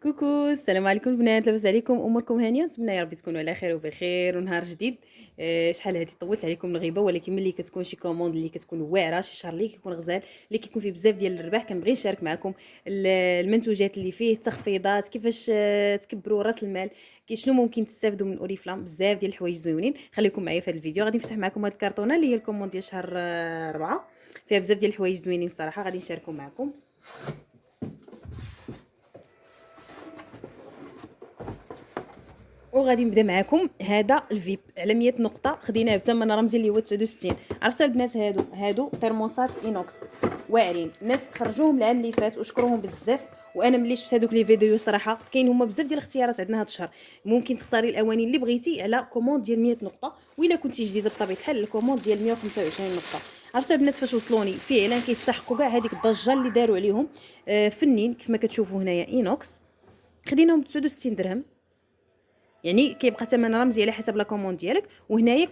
كوكو، السلام عليكم البنات، لاباس عليكم؟ اموركم هانيه؟ نتمنى يا ربي تكونوا على خير وبخير ونهار جديد. شحال هادي طولت عليكم الغيبه، ولكن ملي كتكون شي كوموند اللي كتكون واعره، شي شهر اللي كيكون غزال، اللي كيكون فيه بزاف ديال الربح، كنبغي نشارك معكم المنتوجات اللي فيه، التخفيضات، كيفاش تكبروا راس المال، شنو ممكن تستافدوا من اوريفلام. بزاف ديال الحوايج زوينين. خليكم معايا في هذا الفيديو. غادي نفتح معكم هاد الكرتونه اللي هي الكوموند ديال شهر 4، فيها بزاف ديال الحوايج زوينين الصراحه، غادي نشاركهم معكم. وغادي نبدا معاكم هذا الفيب على 100 نقطه، خديناه بثمن رمزي اللي هو 69. عرفتوا البنات، هادو ترموسات اينوكس واعرين، الناس خرجوهم العام اللي فات وشكروهم بزاف. وانا ملي شفت هذوك لي فيديو صراحه كاين هما بزاف ديال الاختيارات عندنا هذا الشهر. ممكن تختاري الاواني اللي بغيتي على كوموند ديال 100 نقطه، وإلا كنتي جديده بطبيعه الحال الكوموند ديال 125 نقطه. عرفتوا البنات فاش وصلوني فعلا كيستحقوا كاع هذيك الضجه اللي داروا عليهم. فنين كيف ما كتشوفوا هنايا اينوكس، خديناهم ب 69 درهم. يعني كيبقى ثمن رمزي على حسب لا كوموند ديالك. وهنايا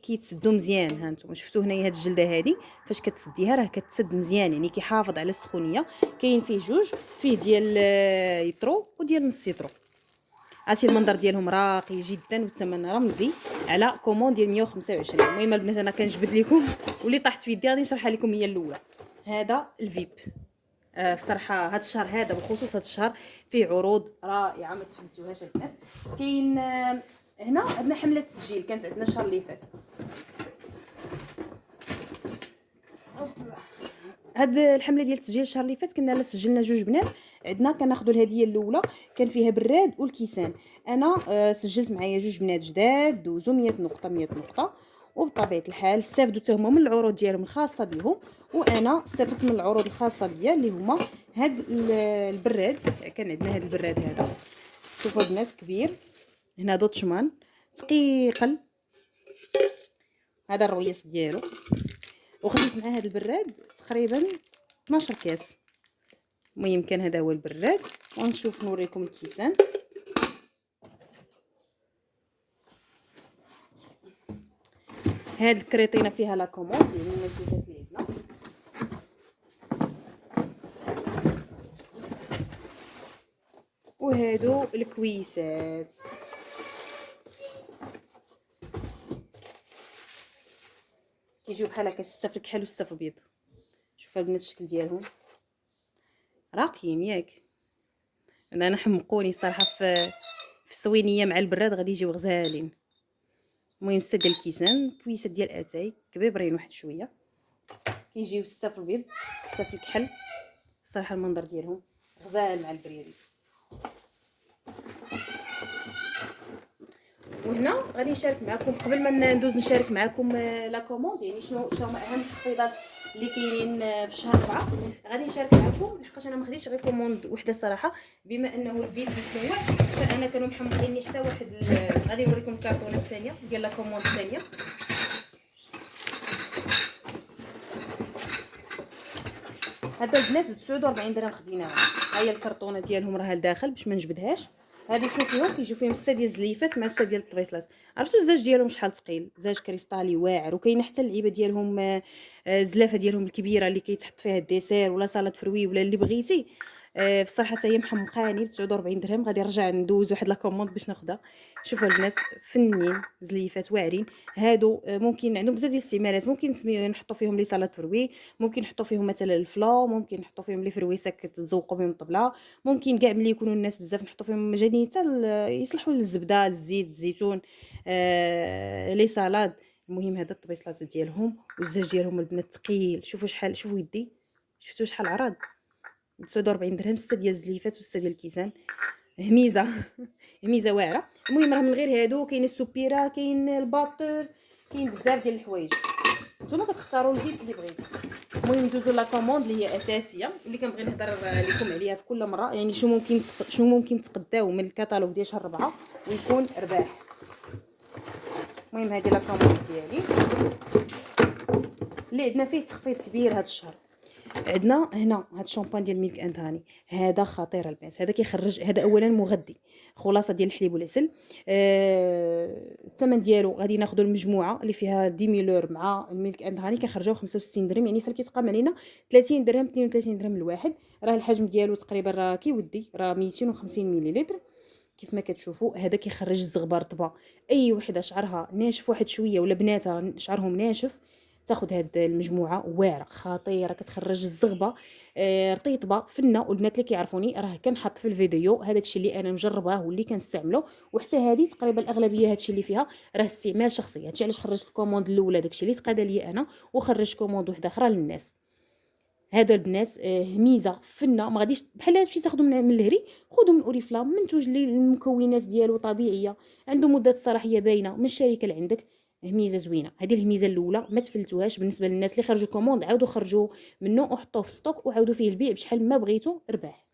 كيتسدوا مزيان. ها نتوما شفتوا هنايا هاد الجلده هادي فاش كتسديها راه كتسد مزيان، يعني كيحافظ على السخونيه. كاين فيه جوج، فيه ديال يترو وديال نص يترو. عرفتي المنظر ديالهم راقي جدا والثمن رمزي على كوموند ديال 125. المهم البنات انا كنجبد لكم واللي طاحت في يدي غادي نشرحها لكم هي الاولى. هذا الفيب. بصراحه هذا الشهر هذا بخصوص هذا الشهر فيه عروض رائعه ما تفهمتوهاش الناس. كاين هنا عندنا حمله تسجيل كانت عندنا الشهر اللي فات. هاد الحمله ديال التسجيل الشهر اللي فات كنا سجلنا جوج بنات. عندنا كناخذوا الهديه الاولى كان فيها براد والكيسان. انا سجلت معايا جوج بنات جداد دوزو 100 نقطه 100 نقطه، وبطبيعه الحال استافدوا حتى هما من العروض ديالهم الخاصه بهم. وانا استفدت من العروض الخاصه بيا اللي هما هاد البراد. كان عندنا هاد البراد هذا، شوفوا البنات كبير، هنا دوتشمان ثقيقل، هذا الرويس ديالو. وخديت مع هذا البراد تقريبا 12 كاس. المهم كان هذا هو البراد. ونشوف نوريكم الكيسان. هاد الكريطينه فيها لا كوموند يعني المنتوجات اللي عندنا. وهادو الكويسات كيجيو بحال هكا، سته في الكحل وسته في البيض. شوف البنات الشكل ديالهم راقيين ياك. انا حمقوني صراحه في السوينيه مع البراد غادي يجيو غزالين. المهم سته ديال الكيسان، كويسات ديال اتاي كبيبرين واحد شويه، كيجيو سته في البيض سته في الكحل. الصراحه المنظر ديالهم غزال مع البريري. وهنا غادي نشارك معكم قبل ما ندوز نشارك معكم لا كوموند، يعني شنو هما اهم التخفيضات اللي كاينين في شهر 4. غادي نشارك معكم لحقاش انا ما خديتش غير كوموند وحده صراحه، بما انه الفيديو متنوع فانا كانوا محمقيني حتى واحد غادي نوريكم الكرتونه الثانيه ديال لا كوموند الثانيه. هذا البنات ب 49 درهم خديناهم. ها هي الكرتونه ديالهم راها لداخل باش ما نجبدهاش. هذه شوفيهم كيجيو فيهم 6 ديال الزليفات مع 6 ديال الطبيصلات. عرفتوا الزاج ديالهم شحال ثقيل، زاج كريستالي واعر. وكاينه حتى اللعيبه ديالهم الزلافه ديالهم الكبيره اللي كيتحط فيها الديسير ولا سلطه فروي ولا اللي بغيتي. بصراحه حتى هي محمقاني ب 49 درهم. غادي نرجع ندوز واحد لا كوموند باش ناخذها. شوفوا البنات فنين زليفات واعرين. هادو ممكن عندهم بزاف ديال الاستعمالات. ممكن نحطوا فيهم لي سلطه فروي، ممكن نحطوا فيهم مثلا الفلا، ممكن نحطوا فيهم لي فرويسه كتزوقوا بهم الطبله، ممكن كاع ملي يكونوا الناس بزاف نحطوا فيهم مجانين حتى يصلحوا للزبده الزيت الزيتون لي سالاد. المهم هذا الطبيصلات ديالهم والزاج ديالهم البنات ثقيل. شوفوا شحال، شوفوا يدي، شفتوا شحال عراض. 49 درهم 6 ديال الزليفات و6 ديال الكيسان. هميزه هميزه واعره. المهم راه من غير هادو كاين السوبيرا، كاين الباطور، كاين بزاف ديال الحوايج. نتوما كتختاروا الكيت اللي بغيتي. المهم ندوزو لا كوموند اللي هي اساسيه اللي كنبغي نهضر لكم عليها في كل مره، يعني شنو ممكن تقداو من الكتالوج ديال شهر 4 ويكون رباح. المهم هذه لا كوموند ديالي اللي عندنا فيه تخفيض كبير هذا الشهر. عندنا هنا هاد الشامبان ديال ميلك اند هاني، هذا خطير البنات. هذا كيخرج، هذا اولا مغذي، خلاصه ديال الحليب والعسل. الثمن ديالو غادي ناخذوا المجموعه اللي فيها ديميلور مع الميلك اند هاني كيخرجوا 65 درهم، يعني بحال كيتقام علينا 30 درهم 32 درهم الواحد. راه الحجم ديالو تقريبا راه كيودي راه 250 مليلتر. كيف ما كتشوفوا هذا كيخرج الزغبه رطبه. اي وحده شعرها ناشف واحد شويه ولا بناتها شعرهم ناشف تاخذ هاد المجموعه واعره خطيره كتخرج الزغبه رطيطبه فنه. والبنات اللي كيعرفوني راه كنحط في الفيديو هذاك الشيء اللي انا مجرباه واللي كنستعمله. وحتى هذه تقريبا الاغلبيه هادشي اللي فيها راه استعمال شخصي. هادشي علاش خرجت الكوموند الاولى داكشي اللي تقاد لي انا وخرجت كوموند وحده اخرى للناس. هادو البنات هميزه فنه. ما غاديش بحال هادشي تاخذوا من الهري. خذوا من اوريفلام منتوج اللي المكونات ديالو طبيعيه عنده مده الصلاحيه باينه من الشركه اللي عندك. هميزه زوينه. هذه الهميزه الاولى ما تفلتوهاش. بالنسبه للناس اللي خرجوا كوموند عاودوا خرجوا منه وحطوه في ستوك وعاودوا فيه البيع بشحال ما بغيتو رباح.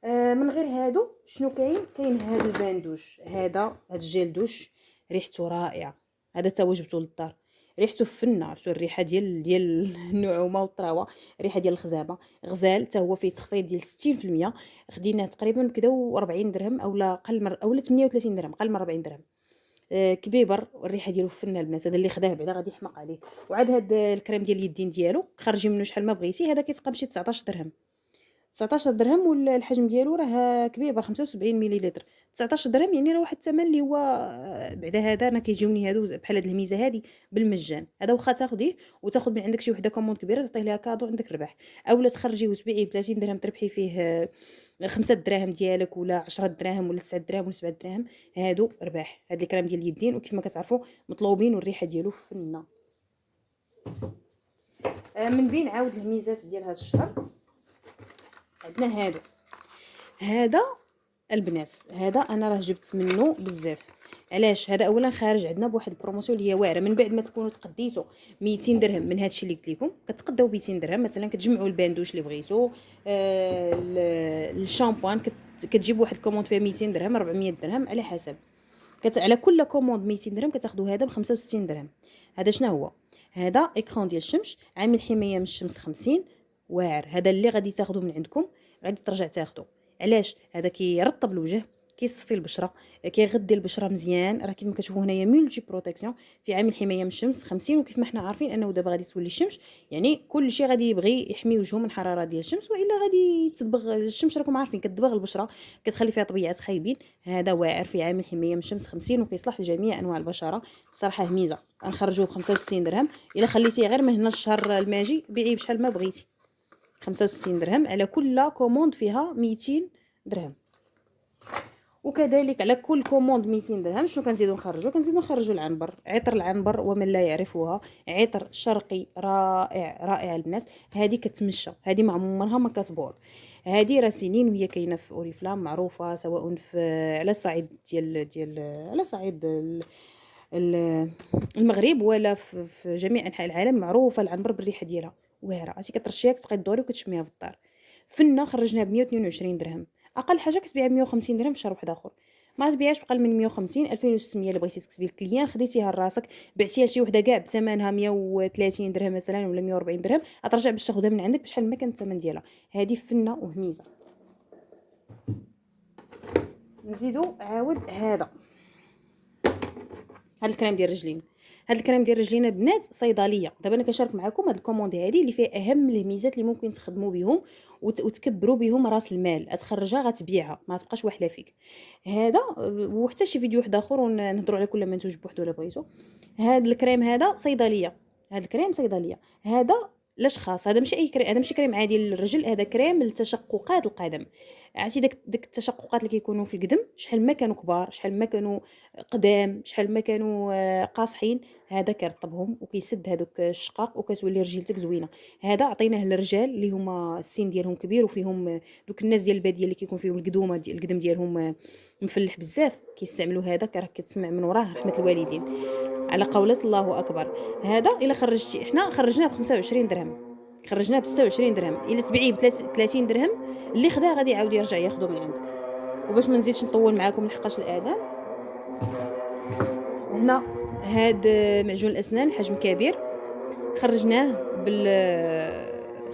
من غير هادو شنو كاين هذا الباندوش. هذا الجيل دوش ريحته رائعه. هذا تا هو جبتو للدار ريحته فنه. عرفتوا الريحه ديال النعومه والطراوه. الريحه ديال الخزامه غزال تا هو فيه تخفيض ديال 60%. خديناه تقريبا كدا 40 درهم اولا قل اولا 38 درهم قل من 40 درهم. كبيبر والريحه ديالو فنه البنات. هذا اللي خداه بعدا غادي يحمق عليه. وعاد هذا الكريم ديال اليدين ديالو خرجي منه شحال ما بغيتي. هذا كيتبقى بشي 19 درهم. 19 درهم والحجم ديالو راه كبير 75 مليلتر. 19 درهم يعني راه واحد الثمن اللي هو بعدا. هذا انا كيجيوني هادو بحال هاد الميزه هادي بالمجان. هذا واخا تاخديه وتاخد من عندك شي وحده كوموند كبيره تعطيه ليها كادو عندك ربح. اولا تخرجيه وتبيعيه ب 30 درهم تربحي فيه 5 دراهم ديالك ولا 10 دراهم ولا 9 دراهم ولا 7 دراهم. هادو رباح. هاد الكريم ديال اليدين وكيف ما كتعرفوا مطلوبين والريحه ديالو فنه. من بين عاود الميزات ديال هاد الشهر عندنا هذا البنات. هذا انا راه جبت منه بزاف. علاش؟ هذا اولا خارج عندنا بواحد البروموسيون اللي هي واعره. من بعد ما تكونوا تقديتوا 200 درهم من هادشي اللي قلت لكم كتقداو 200 درهم مثلا كتجمعوا الباندوش اللي بغيتو الشامبوان كتجيبوا واحد كوموند فيها 200 درهم 400 درهم على حسب. على كل كوموند 200 درهم كتاخذوا هذا ب 65 درهم. هذا شنو هو؟ هذا اكران ديال الشمس عامل حمايه من الشمس 50 واعر. هذا اللي غادي تاخذوا من عندكم غادي ترجع تاخذوا. علاش؟ هذا كيرطب الوجه كيصفي البشره كيغذي البشره مزيان. راه كيما كتشوفوا هنايا مولتي بروتيكسيون في عامل حمايه من الشمس 50. وكيف ما حنا عارفين انه دابا غادي تولي الشمس يعني كل شيء غادي يبغي يحمي وجهه من الحراره ديال الشمس والا غادي تصبغ الشمس. راكم عارفين كتدبغ البشره كتخلي فيها طبيعات خايبين. هذا واعر في عامل حمايه من الشمس 50 وكيصلح لجميع انواع البشره. الصراحه ميزه. غنخرجوه ب 65 درهم. الا خليتيه غير من هنا الشهر الماجي بيعيه بشحال ما بغيتي. 65 درهم على كل كوموند فيها 200 درهم. وكذلك على كل كوموند 200 درهم شنو كنزيدو نخرجوا العنبر. عطر العنبر ومن لا يعرفها عطر شرقي رائع الناس. هذه كتمشى. هذه ما عمرها ما كتبور. هذه راه سنين وهي كاينه في اوريفلام معروفه سواء في على الصعيد ديال على صعيد المغرب ولا في جميع انحاء العالم. معروفه العنبر بالريحه ديالها واعره. عرفتي كترشيها كتبقاي تدوري وكتشميها في الدار. فنه خرجناها ب 122 درهم. اقل حاجه كتبيعها ب 150 درهم في شهر واحد اخر. ما تبيعهاش بقل من 150 2600 اللي بغيتي تكسبي الكليان خديتيها لراسك بعتيها شي وحده كاع بثمنها 130 درهم مثلا ولا 140 درهم غترجع باش تاخذها من عندك بشحال ما كان الثمن ديالها. هذه فنه وهميزه. نزيدو عاود هذا الكريم ديال الرجلين. هاد الكريم ديال الرجلين البنات صيدليه. دابا انا كنشارك معكم هاد الكوموند هادي اللي فيها اهم الميزات اللي ممكن تخدموا بهم وتكبروا بهم راس المال. تخرجها غتبيعها ما تبقاش واحله فيك. هذا وحتى شي فيديو واحد اخر ونهضروا على كل منتوج بوحدو الا بغيتو. هاد الكريم هذا صيدليه. هاد الكريم صيدليه. هذا الاشخاص. هذا ماشي اي كريم. هذا ماشي كريم عادي للرجل. هذا كريم لتشققات القدم. عرفتي داك التشققات اللي كيكونوا في القدم شحال ما كانوا كبار شحال ما كانوا قدام شحال ما كانوا قاصحين. هذا كيرطبهم وكيسد هذوك الشقاق وكتولي رجيلتك زوينه. هذا عطيناه للرجال اللي هما السن ديالهم كبير وفيهم دوك الناس ديال الباديه اللي كيكون فيهم القدومه ديال القدم ديالهم مفلح بزاف كيستعملوا هذا. راه كتسمع من وراه رحمه الوالدين على قولة الله اكبر. هذا الا خرجتي احنا خرجناه ب 25 درهم. خرجناه ب 26 درهم. الا تبيعيه ب 30 درهم اللي خداه غادي يعاود يرجع ياخذه من عندك. وباش ما نزيدش نطول معاكم لحقاش الاذان. هنا هاد معجون الاسنان حجم كبير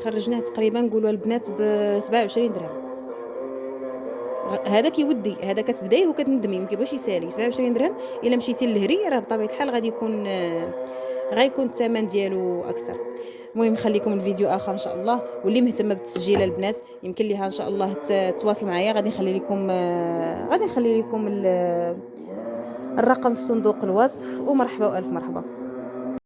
خرجناه تقريبا نقولوا البنات ب 27 درهم. هذا كيودي. هذا كتبدايه وكتندمي ما كيبغيش يسالي. 27 درهم الا مشيتي للهري راه بطبيعه الحال غادي يكون غيكون الثمن ديالو اكثر. المهم نخليكم الفيديو اخر ان شاء الله. واللي مهتمه بالتسجيل البنات يمكن ليها ان شاء الله تواصل معايا. غادي نخلي لكم الرقم في صندوق الوصف. ومرحبا والف مرحبا.